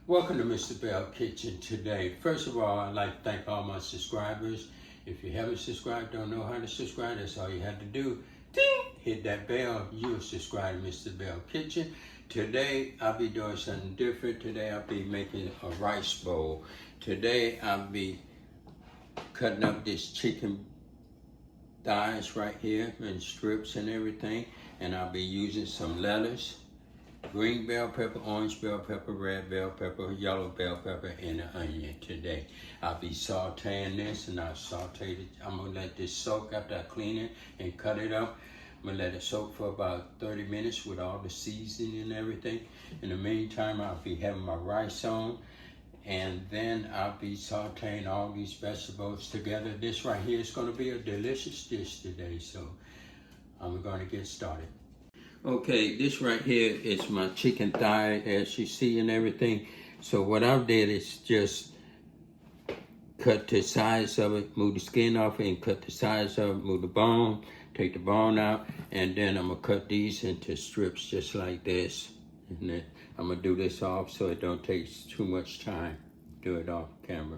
Welcome to Mr. Belle Kitchen today. First of all, I'd like to thank all my subscribers. If you haven't subscribed, don't know how to subscribe, that's all you have to do. Ding! Hit that bell, you'll subscribe to Mr. Belle Kitchen. Today, I'll be doing something different. Today, I'll be making a rice bowl. Today, I'll be cutting up this chicken thighs right here in strips and everything. And I'll be using some lettuce, green bell pepper, orange bell pepper, red bell pepper, yellow bell pepper, and an onion today. I'll be sauteing this, and I'll saute it. I'm gonna let this soak after I clean it and cut it up. I'm gonna let it soak for about 30 minutes with all the seasoning and everything. In the meantime, I'll be having my rice on, and then I'll be sauteing all these vegetables together. This right here is gonna be a delicious dish today, so I'm gonna get started. Okay, this right here is my chicken thigh, as you see and everything. So what I did is just cut the sides of it, move the skin off it, and cut the sides of it, move the bone, take the bone out, and then I'm gonna cut these into strips just like this. And then I'm gonna do this off so it don't take too much time. Do it off camera.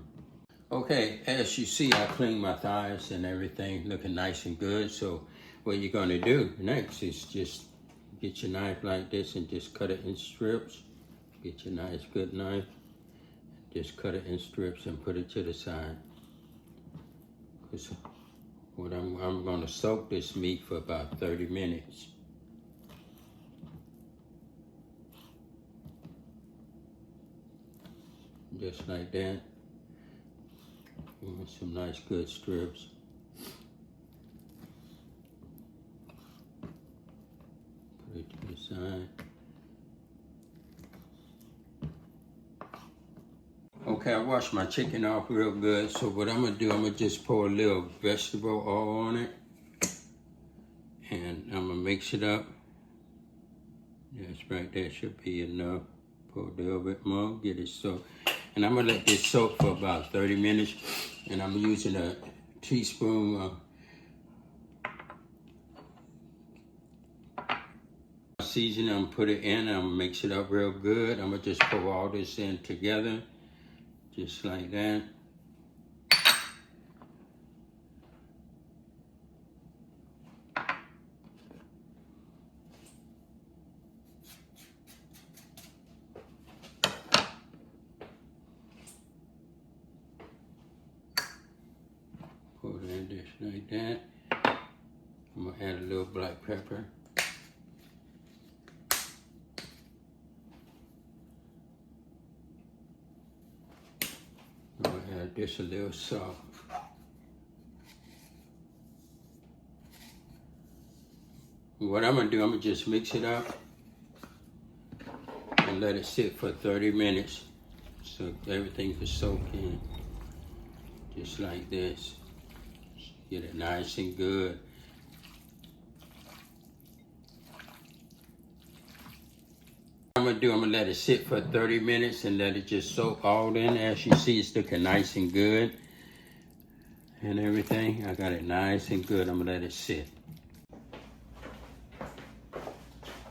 Okay, as you see, I cleaned my thighs and everything, looking nice and good. So what you're gonna do next is just get your knife like this and just cut it in strips. Get your nice good knife. Just cut it in strips and put it to the side. Because what I'm gonna soak this meat for about 30 minutes. Just like that. With some nice good strips. Put it to the side. Okay, I washed my chicken off real good. So what I'm gonna do, I'm gonna just pour a little vegetable oil on it. And I'm gonna mix it up. That's right, that should be enough. Pour a little bit more, get it soaked. And I'm gonna let this soak for about 30 minutes. And I'm using a teaspoon of seasoning. I'm gonna put it in, I'm gonna mix it up real good. I'm gonna just pour all this in together, just like that. Pour it in just like that. I'm gonna add a little black pepper. I'm gonna add just a little salt. What I'm gonna do, I'm gonna just mix it up and let it sit for 30 minutes so everything can soak in, just like this. Get it nice and good. I'm gonna let it sit for 30 minutes and let it just soak all in. As you see, it's looking nice and good and everything. I got it nice and good. I'm gonna let it sit.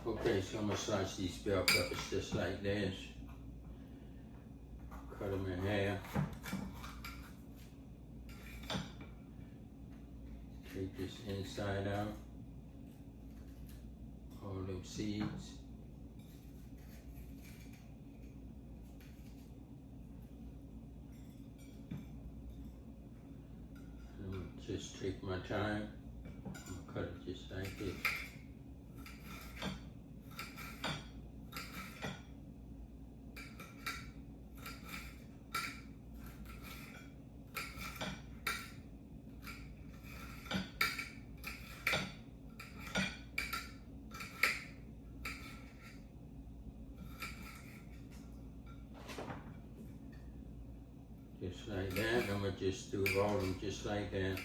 Okay, so I'm gonna slice these bell peppers just like this. Cut them in half. Take this inside out. All them seeds. Just take my time. I'm gonna cut it just like this. Just like that. I'm gonna just do all of them just like that.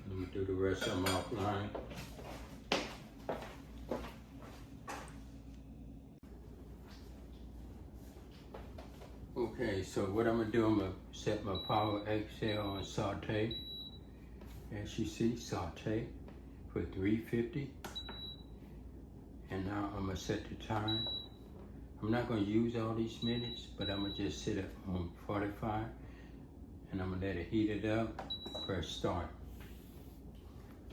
I'm gonna do the rest of them offline. Okay, so what I'm gonna do, I'm gonna set my power XL on saute. As you see, saute for 350. And now I'm gonna set the time. I'm not gonna use all these minutes, but I'm gonna just set it on 45 and I'm gonna let it heat it up. Press start.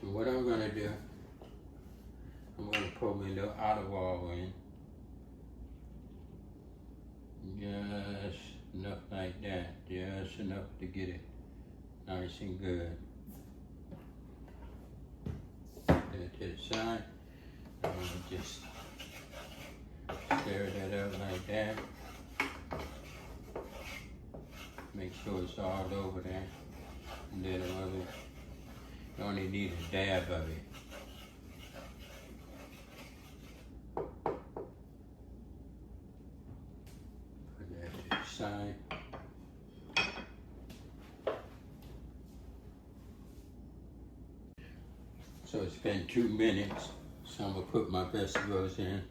And what I'm gonna do, I'm gonna pour me a little olive oil in. Just enough like that, just enough to get it nice and good. Put that to the side. I'm gonna just stir that up like that. Make sure it's all over there. A little of it. You only need a dab of it. Put that to the side. So it's been 2 minutes, so I'm gonna put my vegetables in.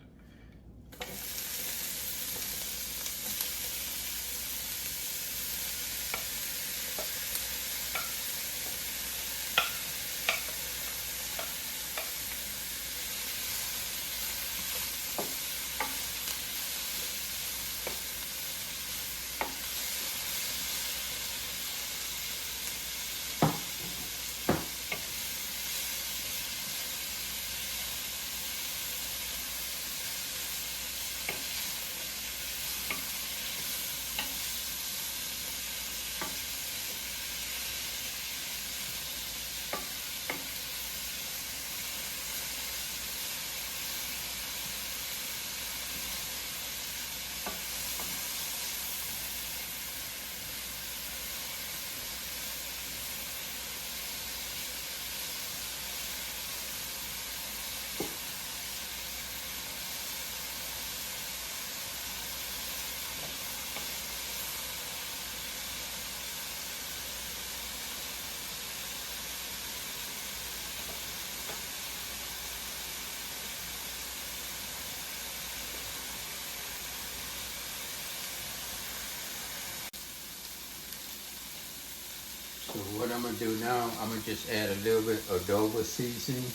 So what I'm gonna do now, I'm gonna just add a little bit of adobo seasoning.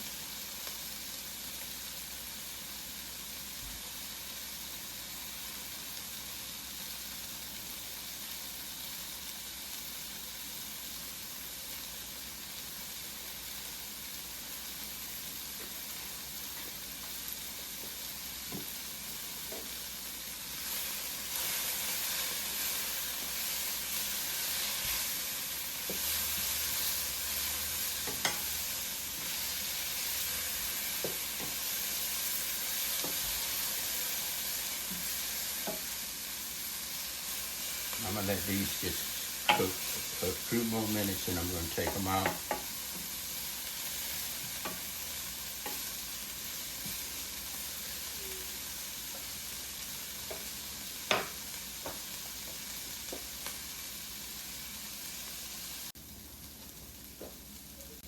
I'm gonna let these just cook for a few more minutes and I'm gonna take them out.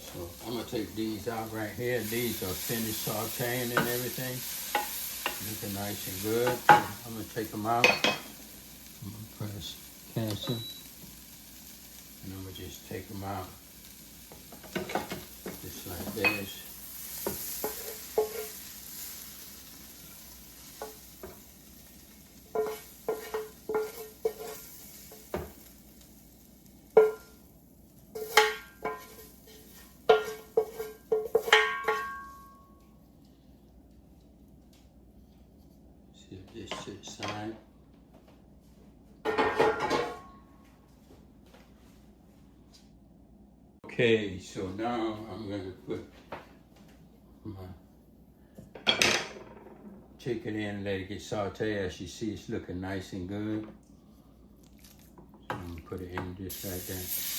So I'm gonna take these out right here. These are finished sauteing and everything. Looking nice and good. I'm gonna take them out. I'm gonna press cancel. And I'm gonna just take them out. Just like this. Set this to the side. Okay, so now I'm going to put my chicken in and let it get sauteed. As you see, it's looking nice and good. So I'm going to put it in just like that.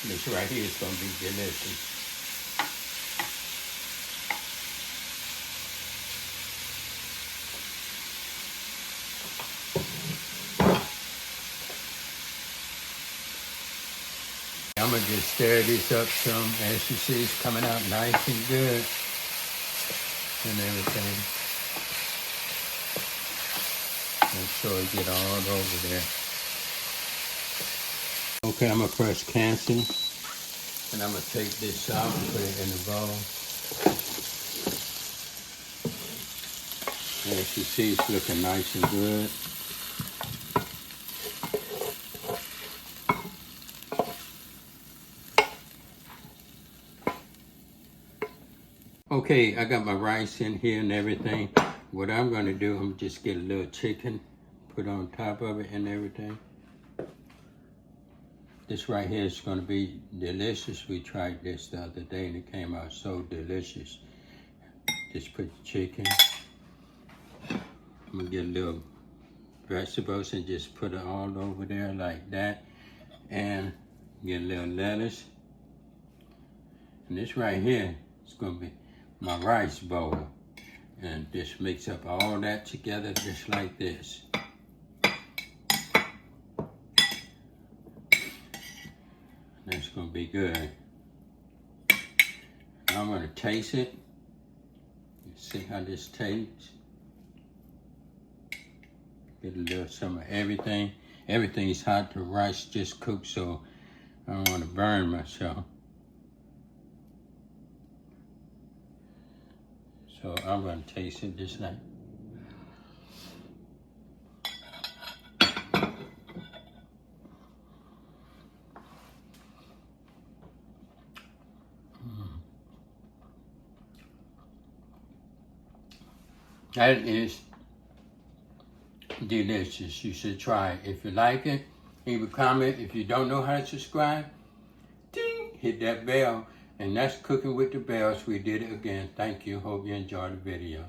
This right here is going to be delicious. I'm going to just stir this up some. As you see, it's coming out nice and good. and everything. Make sure it get all over there. Okay, I'm gonna press cancel, and I'm gonna take this out and put it in the bowl. And as you see, it's looking nice and good. Okay, I got my rice in here and everything. What I'm gonna do, I'm just get a little chicken, put on top of it and everything. This right here is gonna be delicious. We tried this the other day and it came out so delicious. Just put the chicken. I'm gonna get a little vegetables and just put it all over there like that. And get a little lettuce. And this right here is gonna be my rice bowl, and just mix up all that together just like this. That's gonna be good. I'm gonna taste it. See how this tastes. Get a little some of everything. Everything's hot. The rice just cooked, so I don't want to burn myself. So I'm gonna taste it just like. That is delicious. You should try it. If you like it, leave a comment. If you don't know how to subscribe, ding, hit that bell. And that's Cooking with the Bells. We did it again. Thank you. Hope you enjoyed the video.